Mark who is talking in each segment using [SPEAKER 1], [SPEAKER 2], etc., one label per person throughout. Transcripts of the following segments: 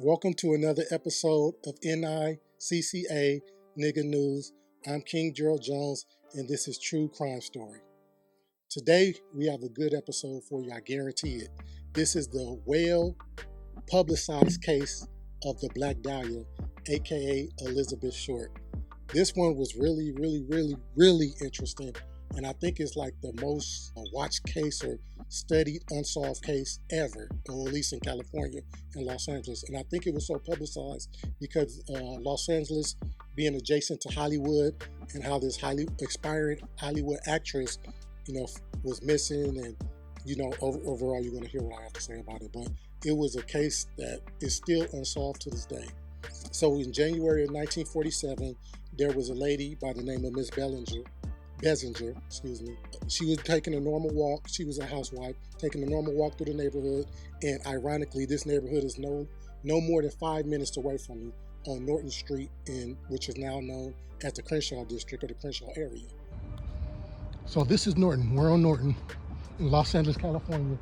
[SPEAKER 1] Welcome to another episode of N.I.C.C.A. Nigga News. I'm King Gerald Jones, and this is True Crime Story. Today, we have a good episode for you, I guarantee it. This is the well-publicized case of the Black Dahlia, aka Elizabeth Short. This one was really interesting, and I think it's like the most watched case or studied unsolved case ever, or at least in California and Los Angeles. And I think it was so publicized because Los Angeles being adjacent to Hollywood, and how this expiring Hollywood actress, was missing, and overall you're going to hear what I have to say about it. But it was a case that is still unsolved to this day. So in January of 1947, there was a lady by the name of Miss Bessinger. She was taking a normal walk. She was a housewife taking a normal walk through the neighborhood, and ironically, this neighborhood is no more than 5 minutes away from me on Norton Street, which is now known as the Crenshaw District or the Crenshaw area. So this is Norton. We're on Norton in Los Angeles, California,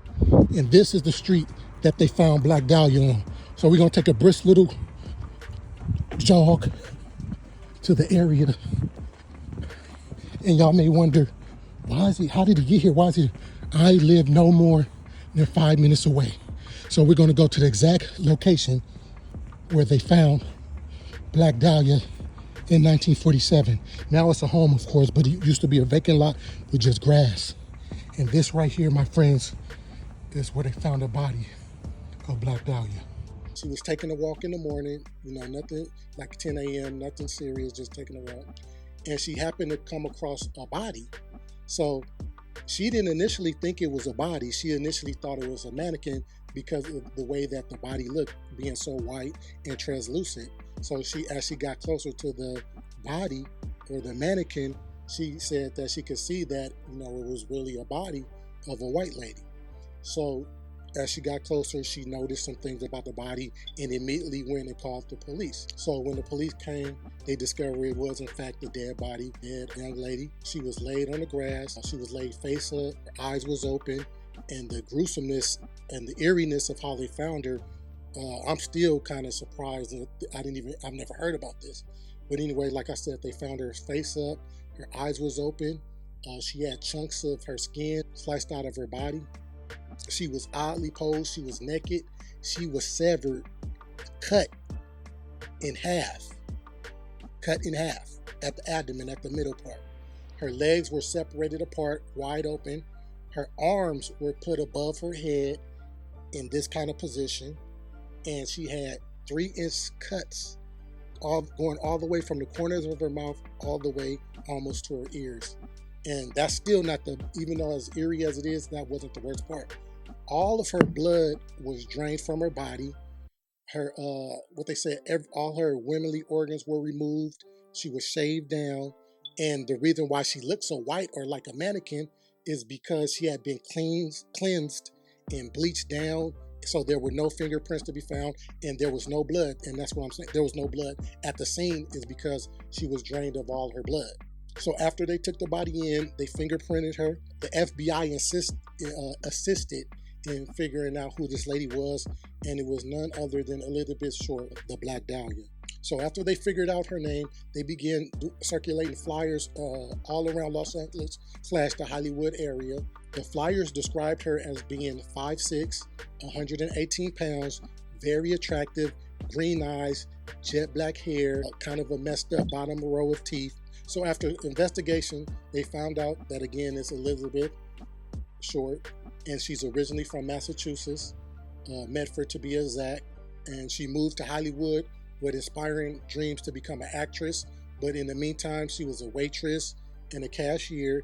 [SPEAKER 1] and this is the street that they found Black Dahlia on. So we're gonna take a brisk little jog to the area. And y'all may wonder, how did he get here? I live no more than 5 minutes away. So we're gonna go to the exact location where they found Black Dahlia in 1947. Now it's a home, of course, but it used to be a vacant lot with just grass. And this right here, my friends, is where they found the body of Black Dahlia. She was taking a walk in the morning, nothing like 10 a.m., nothing serious, just taking a walk. And she happened to come across a body. So she didn't initially think it was a body. She initially thought it was a mannequin because of the way that the body looked, being so white and translucent. So as she got closer to the body or the mannequin, she said that she could see that, it was really a body of a white lady. So as she got closer, she noticed some things about the body and immediately went and called the police. So when the police came, they discovered it was in fact a dead young lady. She was laid on the grass. She was laid face up. Her eyes was open. And the gruesomeness and the eeriness of how they found her, I'm still kind of surprised that I've never heard about this. But anyway, like I said, they found her face up. Her eyes was open. She had chunks of her skin sliced out of her body. She was oddly posed. She was naked. She was severed, cut in half at the abdomen, at the middle part. Her legs were separated apart, wide open. Her arms were put above her head in this kind of position. And she had 3-inch cuts going all the way from the corners of her mouth all the way almost to her ears. And that's still not even though as eerie as it is, that wasn't the worst part. All of her blood was drained from her body. Her, all her womanly organs were removed. She was shaved down. And the reason why she looked so white or like a mannequin is because she had been cleansed and bleached down. So there were no fingerprints to be found, and there was no blood. And that's what I'm saying. There was no blood at the scene is because she was drained of all her blood. So after they took the body in, they fingerprinted her. The FBI assisted in figuring out who this lady was, and it was none other than Elizabeth Short, the Black Dahlia. So after they figured out her name, they began circulating flyers all around Los Angeles / the Hollywood area. The flyers described her as being 5'6", 118 pounds, very attractive, green eyes, jet black hair, kind of a messed up bottom row of teeth. So after investigation, they found out that again it's Elizabeth Short, and she's originally from Massachusetts, Medford to be exact, and she moved to Hollywood with inspiring dreams to become an actress. But in the meantime, she was a waitress and a cashier.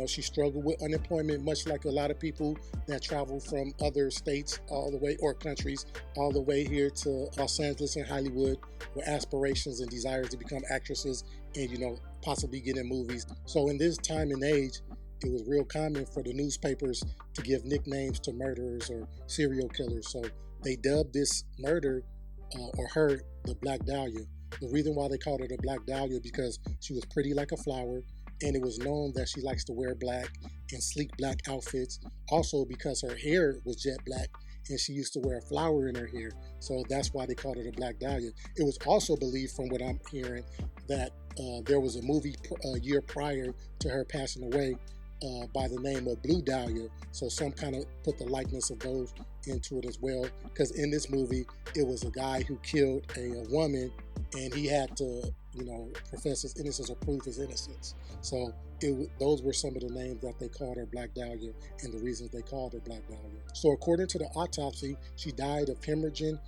[SPEAKER 1] She struggled with unemployment, much like a lot of people that travel from other states all the way, or countries, all the way here to Los Angeles and Hollywood with aspirations and desires to become actresses and, possibly get in movies. So in this time and age, it was real common for the newspapers to give nicknames to murderers or serial killers. So they dubbed this murder or her the Black Dahlia. The reason why they called her the Black Dahlia because she was pretty like a flower, and it was known that she likes to wear black and sleek black outfits. Also because her hair was jet black and she used to wear a flower in her hair. So that's why they called her the Black Dahlia. It was also believed, from what I'm hearing, that there was a movie a year prior to her passing away by the name of Blue Dahlia. So some kind of put the likeness of those into it as well. Because in this movie, it was a guy who killed a woman, and he had to, profess his innocence or prove his innocence. So those were some of the names that they called her Black Dahlia, and the reasons they called her Black Dahlia. So according to the autopsy, she died of hemorrhaging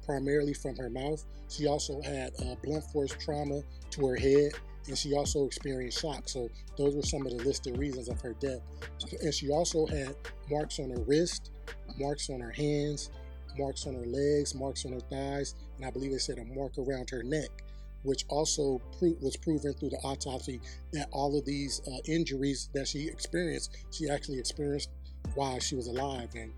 [SPEAKER 1] primarily from her mouth. She also had blunt force trauma to her head, and she also experienced shock. So those were some of the listed reasons of her death. And she also had marks on her wrist, marks on her hands, marks on her legs, marks on her thighs, and I believe they said a mark around her neck, which also was proven through the autopsy that all of these injuries that she actually experienced while she was alive. And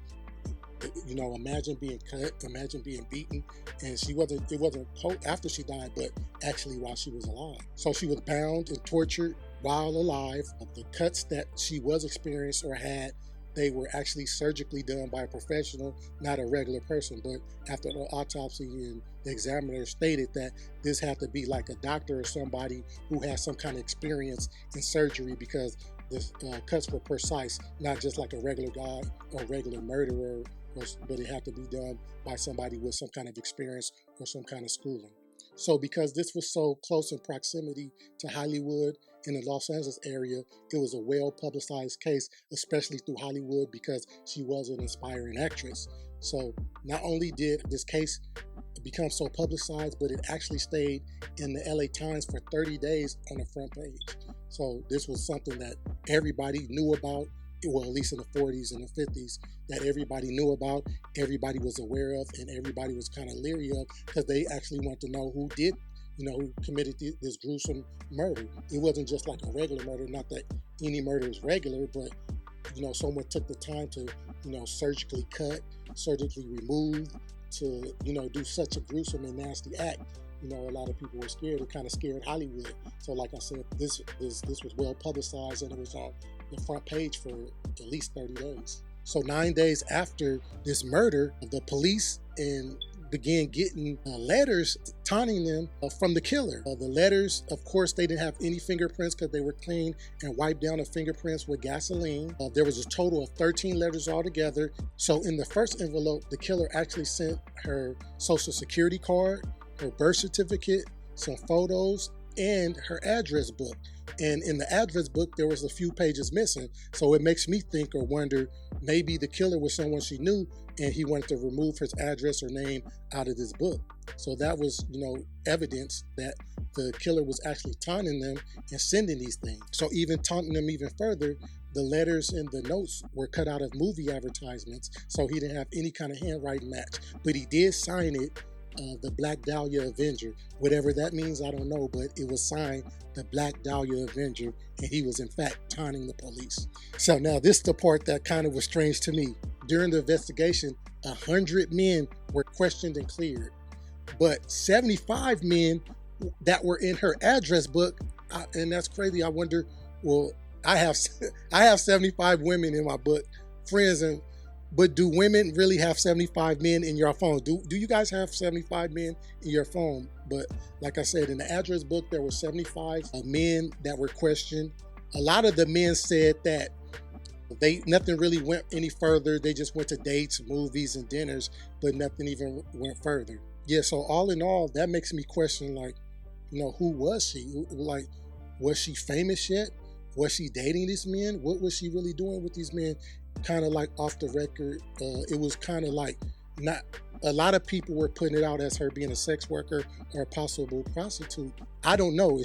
[SPEAKER 1] imagine being cut, imagine being beaten, and it wasn't after she died, but actually while she was alive. So she was bound and tortured while alive. The cuts that she was experienced or had, they were actually surgically done by a professional, not a regular person. But after the autopsy, and the examiner stated that this had to be like a doctor or somebody who has some kind of experience in surgery, because the cuts were precise, not just like a regular guy or regular murderer, but it had to be done by somebody with some kind of experience or some kind of schooling. So because this was so close in proximity to Hollywood in the Los Angeles area, it was a well-publicized case, especially through Hollywood, because she was an inspiring actress. So not only did this case become so publicized, but it actually stayed in the LA Times for 30 days on the front page. So this was something that everybody knew about, well, at least in the 40s and the 50s, that everybody knew about, everybody was aware of, and everybody was kind of leery of, because they actually wanted to know who committed this gruesome murder. It wasn't just like a regular murder, not that any murder is regular, but someone took the time to surgically cut, surgically remove, to do such a gruesome and nasty act. A lot of people were scared. It kind of scared Hollywood. So like I said, this was well publicized, and it was on the front page for at least 30 days. So 9 days after this murder, the police began getting letters taunting them from the killer. The letters, of course, they didn't have any fingerprints because they were cleaned and wiped down the fingerprints with gasoline. There was a total of 13 letters altogether. So in the first envelope, the killer actually sent her social security card, her birth certificate, some photos, and her address book. And in the address book, there was a few pages missing. So it makes me think or wonder, maybe the killer was someone she knew, and he wanted to remove his address or name out of this book. So that was, evidence that the killer was actually taunting them and sending these things. So even taunting them even further, the letters and the notes were cut out of movie advertisements. So he didn't have any kind of handwriting match, but he did sign it the Black Dahlia Avenger. Whatever that means, I don't know, but it was signed the Black Dahlia Avenger, and he was in fact taunting the police. So now this is the part that kind of was strange to me. During the investigation, 100 men were questioned and cleared, but 75 men that were in her address book, and that's crazy. I wonder, well, I have 75 women in my book, friends, but do women really have 75 men in your phone? Do you guys have 75 men in your phone? But like I said, in the address book, there were 75 men that were questioned. A lot of the men said that nothing really went any further. They just went to dates, movies, and dinners, but nothing even went further. Yeah, so all in all, that makes me question, who was she? Like, was she famous yet? Was she dating these men? What was she really doing with these men? Kind of like off the record, it was kind of like not a lot of people were putting it out as her being a sex worker or a possible prostitute. I don't know,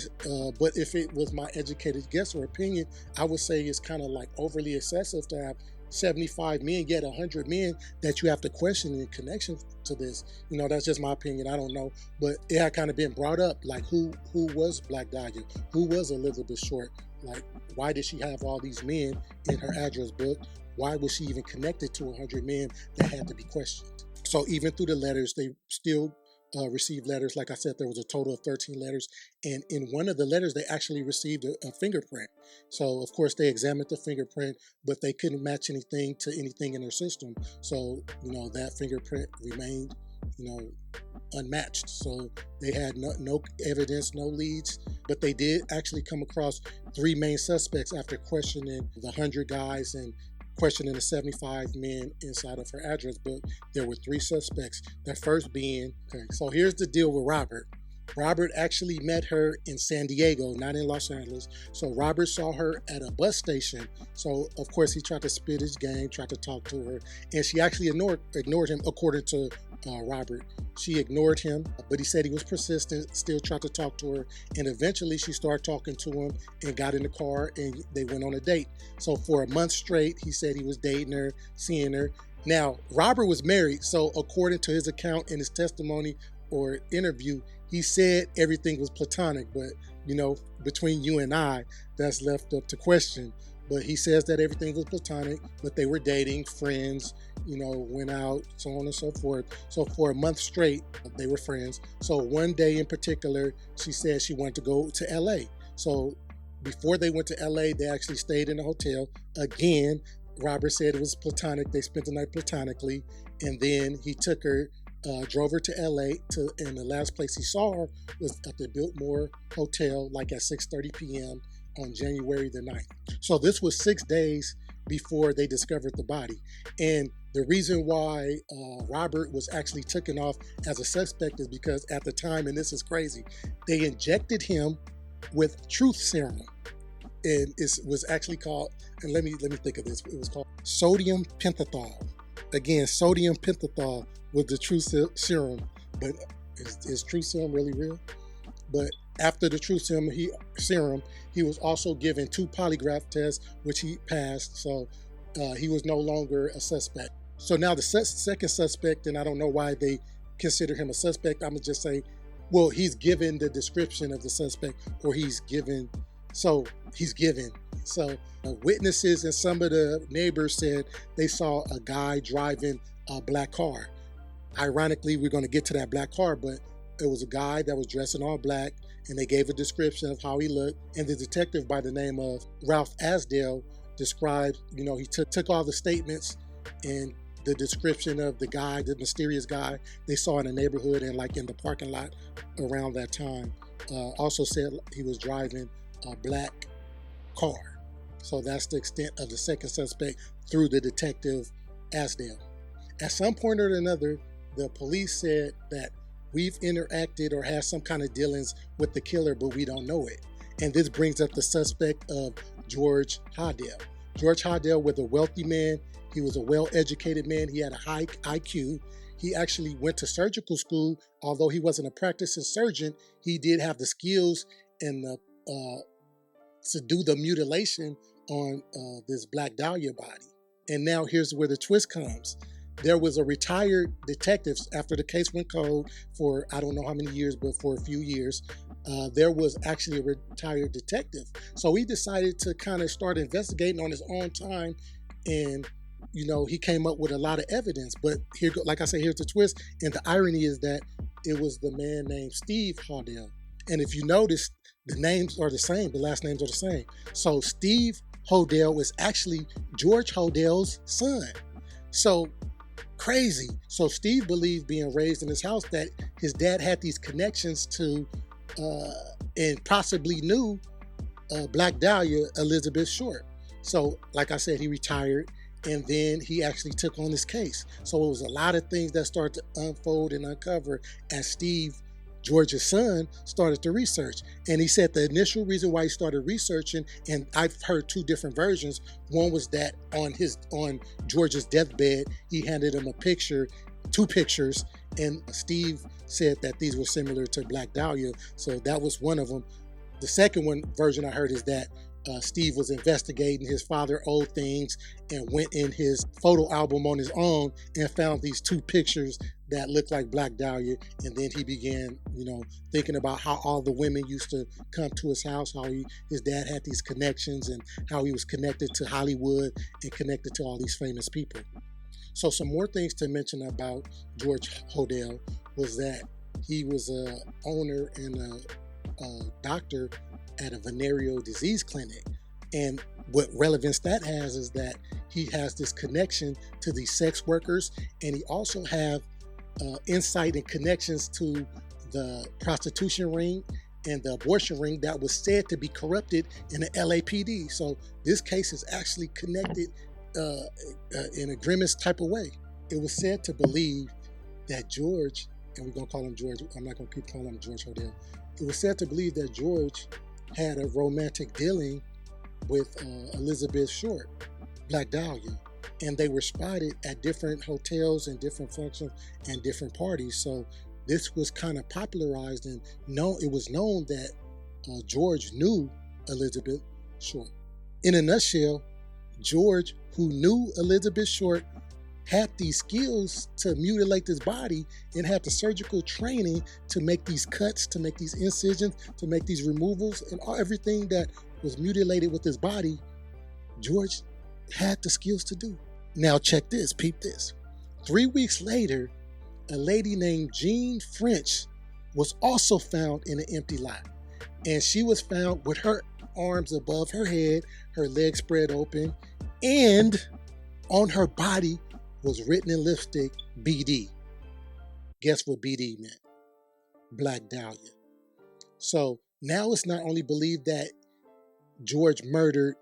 [SPEAKER 1] but if it was my educated guess or opinion, I would say it's kind of like overly excessive to have 75 men, yet 100 men that you have to question in connection to this. That's just my opinion. I don't know, but it had kind of been brought up, like who was Black Dahlia? Who was Elizabeth Short? Like, why did she have all these men in her address book? Why was she even connected to 100 men that had to be questioned? So even through the letters, they still received letters. Like I said, there was a total of 13 letters. And in one of the letters, they actually received a fingerprint. So, of course, they examined the fingerprint, but they couldn't match anything to anything in their system. So, that fingerprint remained, unmatched. So they had no evidence, no leads, but they did actually come across 3 main suspects after questioning the 100 guys and questioning the 75 men inside of her address book. There were 3 suspects. The first being, so here's the deal with Robert. Robert actually met her in San Diego, not in Los Angeles. So Robert saw her at a bus station. So, of course, he tried to spit his game, tried to talk to her, and she actually ignored him, according to Robert. She ignored him, but he said he was persistent, still tried to talk to her, and eventually she started talking to him and got in the car, and they went on a date. So for a month straight, he said he was dating her, seeing her. Now, Robert was married, so according to his account in his testimony or interview, he said everything was platonic, but between you and I, that's left up to question. But he says that everything was platonic, but they were dating, friends, went out, so on and so forth. So for a month straight, they were friends. So one day in particular, she said she wanted to go to LA. So before they went to LA, they actually stayed in a hotel. Again, Robert said it was platonic. They spent the night platonically. And then he took her, drove her to LA, and the last place he saw her was at the Biltmore Hotel, like at 6:30 p.m. on January the 9th. So this was 6 days before they discovered the body. And the reason why Robert was actually taken off as a suspect is because at the time, and this is crazy, they injected him with truth serum. And it was actually called, and let me think of this, it was called sodium pentothal. Again, sodium pentothal was the truth serum, but is truth serum really real? But after the truth serum, he was also given 2 polygraph tests, which he passed. So he was no longer a suspect. So now the second suspect, and I don't know why they consider him a suspect. I'm gonna just say, well, he's given the description of the suspect, or he's given. So witnesses and some of the neighbors said they saw a guy driving a black car. Ironically, we're going to get to that black car, but it was a guy that was dressed in all black, and they gave a description of how he looked. And the detective by the name of Ralph Asdale described, he took all the statements and the description of the guy, the mysterious guy they saw in the neighborhood and like in the parking lot around that time. Also said he was driving a black car. So that's the extent of the second suspect through the detective Asdale. At some point or another, the police said that we've interacted or had some kind of dealings with the killer, but we don't know it. And this brings up the suspect of George Hodel. George Hodel was a wealthy man. He was a well-educated man. He had a high IQ. He actually went to surgical school. Although he wasn't a practicing surgeon, he did have the skills and to do the mutilation on this Black Dahlia body. And now here's where the twist comes. There was a retired detective after the case went cold for I don't know how many years, but for a few years. There was actually a retired detective. So he decided to kind of start investigating on his own time. And, he came up with a lot of evidence. But here, like I said, here's the twist. And the irony is that it was the man named Steve Hodel. And if you notice, the names are the same. The last names are the same. So Steve Hodel was actually George Hodel's son. So crazy. So Steve believed, being raised in his house, that his dad had these connections to and possibly knew Black Dahlia, Elizabeth Short. So like I said, he retired, and then he actually took on this case. So it was a lot of things that started to unfold and uncover as Steve, George's son, started to research. And he said the initial reason why he started researching, and I've heard 2 different versions. One was that on George's deathbed, he handed him 2 pictures, and Steve said that these were similar to Black Dahlia. So that was one of them. The second version I heard is that Steve was investigating his father old things and went in his photo album on his own and found these 2 pictures that looked like Black Dahlia. And then he began, thinking about how all the women used to come to his house, how his dad had these connections, and how he was connected to Hollywood and connected to all these famous people. So some more things to mention about George Hodel was that he was a owner and a doctor at a venereal disease clinic. And what relevance that has is that he has this connection to these sex workers, and he also have insight and connections to the prostitution ring and the abortion ring that was said to be corrupted in the LAPD. So this case is actually connected in a grimace type of way. It was said to believe that George, and we're gonna call him George, I'm not gonna keep calling him George Hodel. It was said to believe that George had a romantic dealing with Elizabeth Short, Black Dahlia, and they were spotted at different hotels and different functions and different parties. So this was kind of popularized, and it was known that George knew Elizabeth Short. In a nutshell, George, who knew Elizabeth Short, had these skills to mutilate this body and had the surgical training to make these cuts, to make these incisions, to make these removals, and everything that was mutilated with his body, George had the skills to do. Now check this, peep this. 3 weeks later, a lady named Jean French was also found in an empty lot. And she was found with her arms above her head, her legs spread open, and on her body was written in lipstick, BD. Guess what BD meant? Black Dahlia. So now it's not only believed that George murdered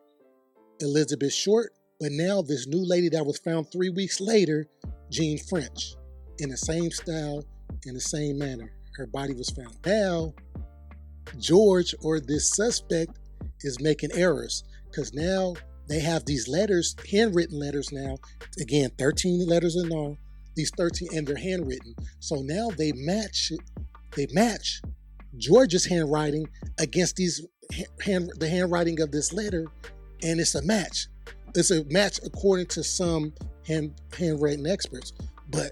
[SPEAKER 1] Elizabeth Short, but now this new lady that was found 3 weeks later, Jean French, in the same style, in the same manner, her body was found. Now, George, or this suspect, is making errors, because now they have these letters, handwritten letters now, again, 13 letters in all, these 13, and they're handwritten. So now they match George's handwriting against the handwriting of this letter, and it's a match. It's a match according to some handwriting experts. But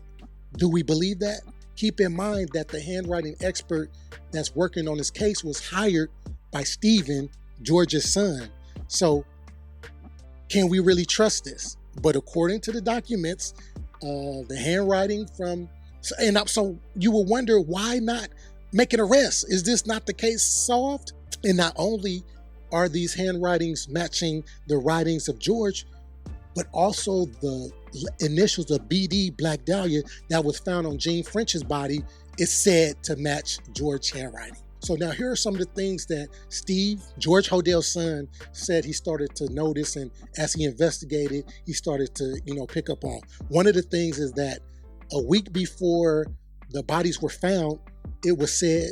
[SPEAKER 1] do we believe that? Keep in mind that the handwriting expert that's working on this case was hired by Steven, George's son. So can we really trust this? But according to the documents, the handwriting so you will wonder, why not make an arrest? Is this not the case solved? And not only are these handwritings matching the writings of George, but also the initials of BD, Black Dahlia, that was found on Jean French's body is said to match George's handwriting. So now here are some of the things that Steve, George Hodel's son, said he started to notice, and as he investigated, he started to, pick up on. One of the things is that a week before the bodies were found, it was said,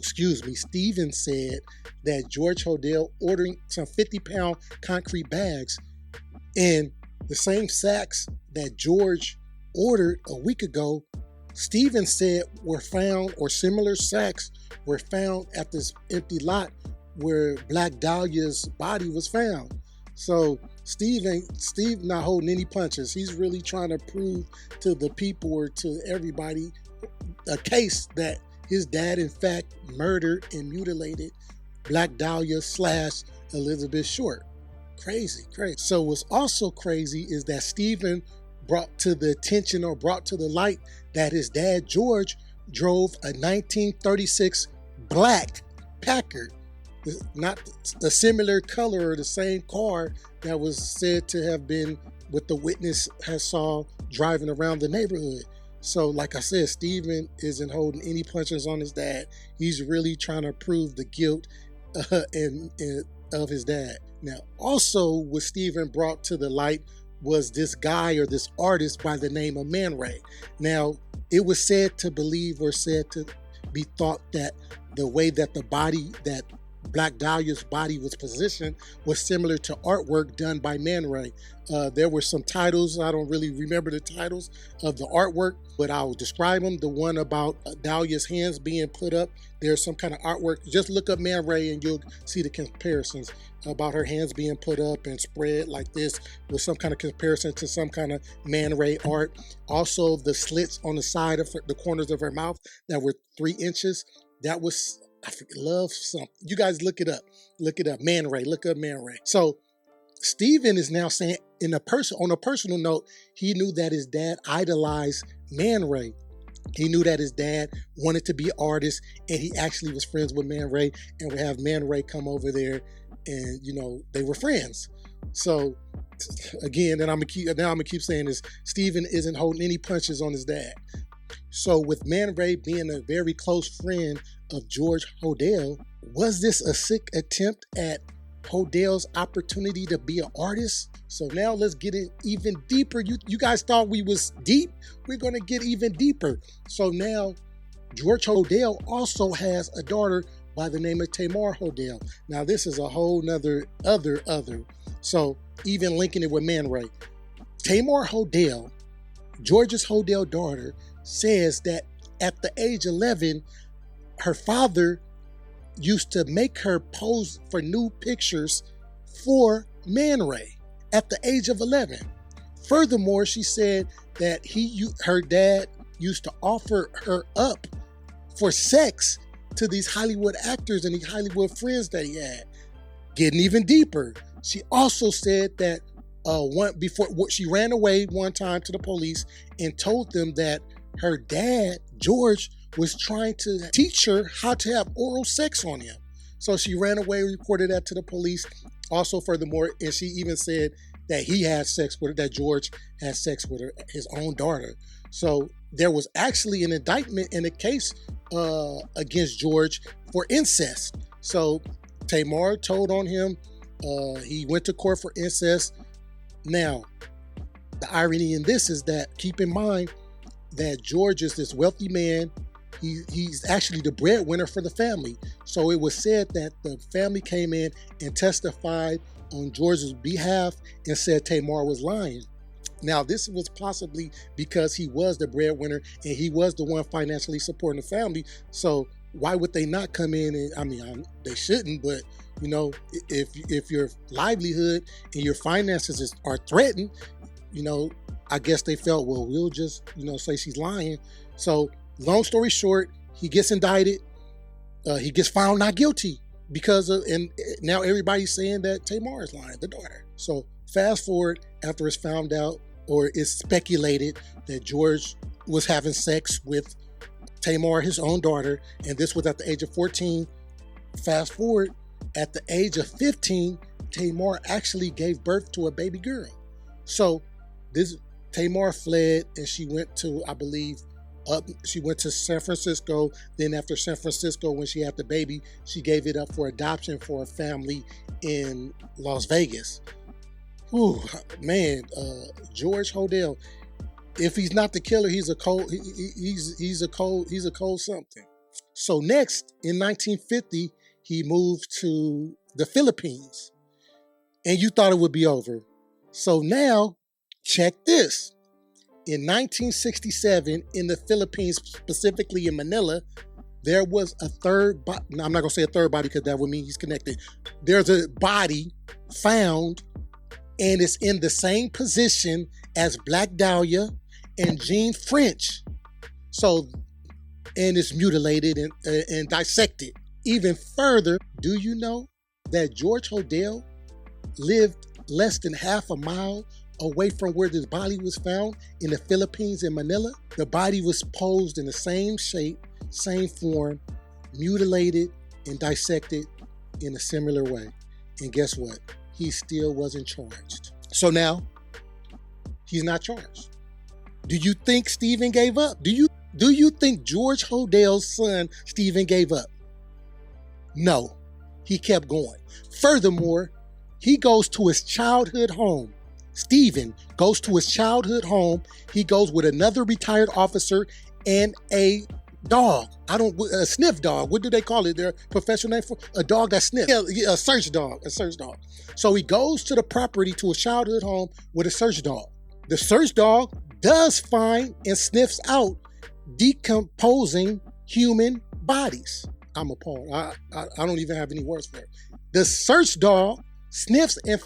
[SPEAKER 1] Steven said that George Hodel ordering some 50-pound concrete bags, and the same sacks that George ordered a week ago, Steven said were found, or similar sacks were found at this empty lot where Black Dahlia's body was found. So Steve not holding any punches. He's really trying to prove to the people, or to everybody, a case that his dad, in fact, murdered and mutilated Black Dahlia / Elizabeth Short. Crazy. So what's also crazy is that Steven brought to the attention, or brought to the light, that his dad, George, drove a 1936 black Packard, not a similar color or the same car that was said to have been what the witness has saw driving around the neighborhood. So like I said, Steven isn't holding any punches on his dad. He's really trying to prove the guilt of his dad. Now, also what Steven brought to the light was this guy, or this artist by the name of Man Ray. Now, it was said to believe, or said to be thought, that the way that the body, that Black Dahlia's body was positioned, was similar to artwork done by Man Ray. There were some titles, I don't really remember the titles of the artwork, but I'll describe them. The one about Dahlia's hands being put up, there's some kind of artwork. Just look up Man Ray and you'll see the comparisons about her hands being put up and spread like this, with some kind of comparison to some kind of Man Ray art. Also, the slits on the side of the corners of her mouth that were 3 inches, that was, love something. You guys look it up. Man Ray. Look up Man Ray. So Steven is now saying, on a personal note, he knew that his dad idolized Man Ray. He knew that his dad wanted to be an artist, and he actually was friends with Man Ray, and would have Man Ray come over there, and they were friends. So again, then I'm gonna keep saying this: Steven isn't holding any punches on his dad. So with Man Ray being a very close friend of George Hodel, was this a sick attempt at Hodel's opportunity to be an artist? So now let's get in even deeper. You guys thought we was deep? We're gonna get even deeper. So now George Hodel also has a daughter by the name of Tamar Hodel. Now this is a whole nother other. So even linking it with Man Ray. Tamar Hodel, George's Hodel daughter, says that at the age 11, her father used to make her pose for nude pictures for Man Ray at the age of 11. Furthermore, she said that her dad used to offer her up for sex to these Hollywood actors and these Hollywood friends that he had. Getting even deeper, she also said that she ran away one time to the police and told them that her dad, George, was trying to teach her how to have oral sex on him. So she ran away and reported that to the police. Also, furthermore, and she even said that he had sex with her, that George had sex with her, his own daughter. So there was actually an indictment in a case against George for incest. So Tamar told on him. He went to court for incest. Now, the irony in this is that, keep in mind that George is this wealthy man. He's actually the breadwinner for the family. So it was said that the family came in and testified on George's behalf and said Tamar was lying. Now, this was possibly because he was the breadwinner and he was the one financially supporting the family. So why would they not come in? And they shouldn't, but if your livelihood and your finances are threatened, I guess they felt, well, we'll just, say she's lying. So long story short, he gets indicted. He gets found not guilty and now everybody's saying that Tamar is lying, the daughter. So fast forward, after it's found out, or it's speculated that George was having sex with Tamar, his own daughter, and this was at the age of 14. Fast forward, at the age of 15, Tamar actually gave birth to a baby girl. So Tamar fled, and she went to, I believe, she went to San Francisco. Then after San Francisco, when she had the baby, she gave it up for adoption for a family in Las Vegas. Ooh, man, George Hodel. If he's not the killer, he's a cold something. So next, in 1950, he moved to the Philippines, and you thought it would be over. So now, check this. In 1967, in the Philippines, specifically in Manila, there was a third body. Now, I'm not going to say a third body because that would mean he's connected. There's a body found, and it's in the same position as Black Dahlia and Jean French. So, and it's mutilated and dissected. Even further, do you know that George Hodel lived less than half a mile away from where this body was found in the Philippines in Manila? The body was posed in the same shape, same form, mutilated and dissected in a similar way. And guess what? He still wasn't charged. So now, he's not charged. Do you think Steven gave up? Do you think George Hodel's son, Steven, gave up? No, he kept going. Furthermore, he goes to his childhood home. Steven goes to his childhood home. He goes with another retired officer and a dog. A sniff dog. What do they call it? Their professional name for a dog that sniffs. Yeah, a search dog. So he goes to the property, to his childhood home, with a search dog. The search dog does find and sniffs out decomposing human bodies. I'm appalled. I don't even have any words for it. The search dog sniffs and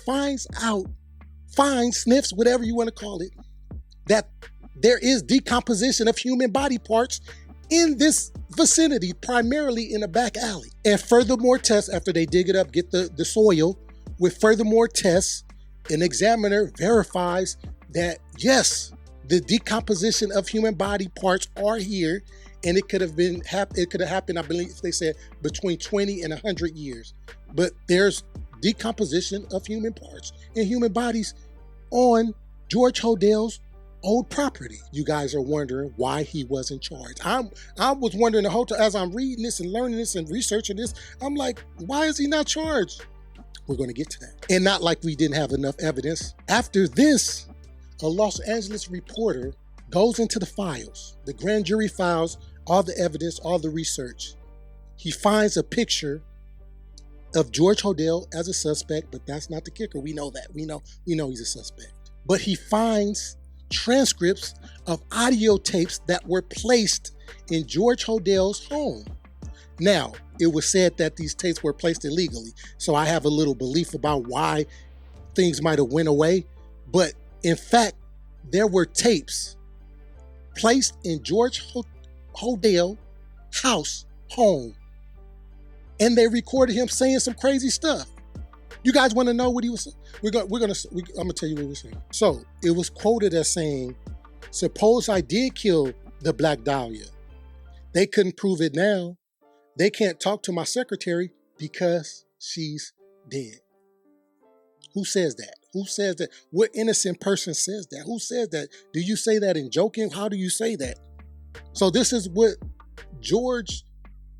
[SPEAKER 1] sniffs, whatever you want to call it, that there is decomposition of human body parts in this vicinity, primarily in a back alley. And furthermore tests, after they dig it up, get the soil, with furthermore tests, an examiner verifies that, yes, The decomposition of human body parts are here, and it could have happened, I believe they said, between 20 and 100 years. But there's decomposition of human parts and human bodies on George Hodel's old property. You guys are wondering why he wasn't charged. I was wondering the whole time as I'm reading this and learning this and researching this, I'm like, why is he not charged? We're going to get to that. And not like we didn't have enough evidence. After this, a Los Angeles reporter goes into the files, the grand jury files, all the evidence, all the research. He finds a picture of George Hodel as a suspect, but that's not the kicker. We know that. We know he's a suspect. But he finds transcripts of audio tapes that were placed in George Hodel's home. Now, it was said that these tapes were placed illegally, so I have a little belief about why things might have went away. But in fact, there were tapes placed in George Hodel house, home, and they recorded him saying some crazy stuff. You guys want to know what he was saying? I'm gonna tell you what he was saying. So it was quoted as saying, "Suppose I did kill the Black Dahlia. They couldn't prove it now. They can't talk to my secretary because she's dead." Who says that? Who says that? What innocent person says that? Who says that? Do you say that in joking? How do you say that? So this is what George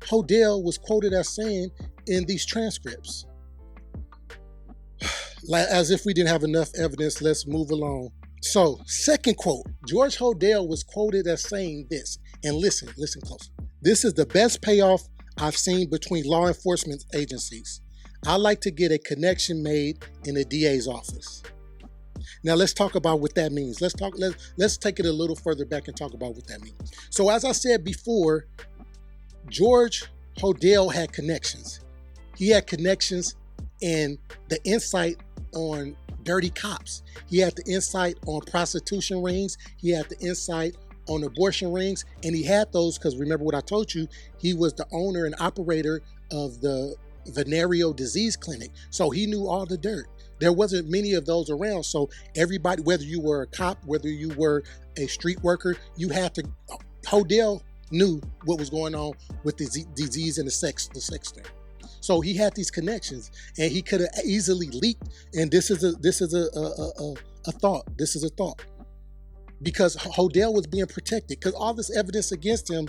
[SPEAKER 1] Hodel was quoted as saying in these transcripts. As if we didn't have enough evidence, let's move along. So, second quote, George Hodel was quoted as saying this, and listen close. "This is the best payoff I've seen between law enforcement agencies. I like to get a connection made in the DA's office." Now let's talk about what that means. Let's take it a little further back and talk about what that means. So as I said before, George Hodel had connections. He had connections and the insight on dirty cops. He had the insight on prostitution rings. He had the insight on abortion rings. And he had those because remember what I told you, he was the owner and operator of the venereal disease clinic. So he knew all the dirt. There wasn't many of those around. So everybody, whether you were a cop, whether you were a street worker, you had to, Hodel knew what was going on with the disease and the sex thing. So he had these connections, and he could have easily leaked. And this is a thought. This is a thought, because Hodel was being protected because all this evidence against him,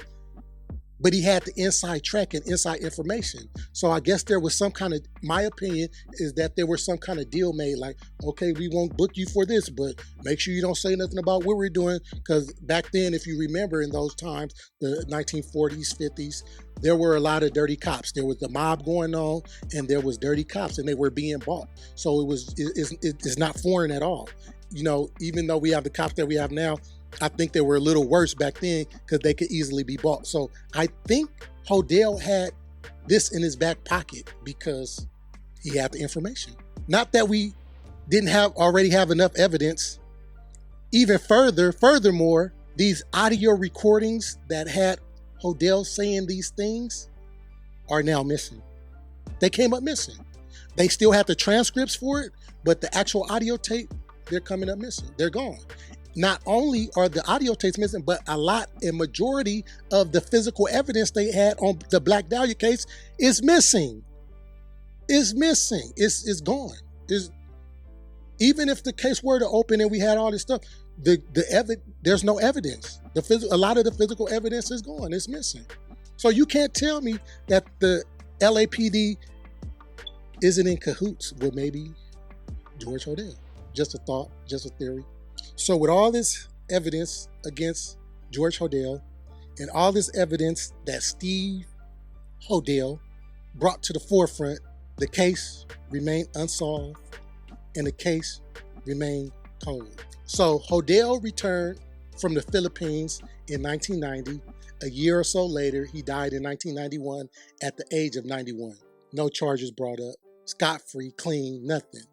[SPEAKER 1] but he had the inside track and inside information. So I guess there was some kind of, my opinion is that there was some kind of deal made, like, okay, we won't book you for this, but make sure you don't say nothing about what we're doing. Because back then, if you remember in those times, the 1940s, 50s, there were a lot of dirty cops. There was the mob going on, and there was dirty cops, and they were being bought. So it's not foreign at all. You know, even though we have the cops that we have now, I think they were a little worse back then because they could easily be bought. So I think Hodel had this in his back pocket because he had the information. Not that we didn't already have enough evidence. Even furthermore, these audio recordings that had Hodel saying these things are now missing. They came up missing. They still have the transcripts for it, but the actual audio tape, they're coming up missing. They're gone. Not only are the audio tapes missing, but a majority of the physical evidence they had on the Black Dahlia case is missing. It's missing. It's gone. Even if the case were to open and we had all this stuff, there's no evidence. A lot of the physical evidence is gone. It's missing. So you can't tell me that the LAPD isn't in cahoots with maybe George Hodel. Just a thought, just a theory. So with all this evidence against George Hodel and all this evidence that Steve Hodel brought to the forefront, the case remained unsolved and the case remained cold. So Hodel returned from the Philippines in 1990. A year or so later, he died in 1991 at the age of 91. No charges brought up, scot-free, clean, nothing.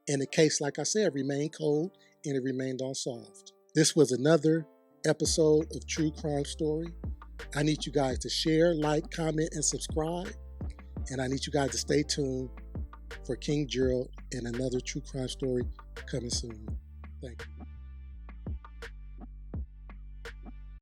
[SPEAKER 1] And the case, like I said, remained cold and it remained unsolved. This was another episode of True Crime Story. I need you guys to share, like, comment, and subscribe. And I need you guys to stay tuned for King Gerald and another True Crime Story coming soon. Thank you.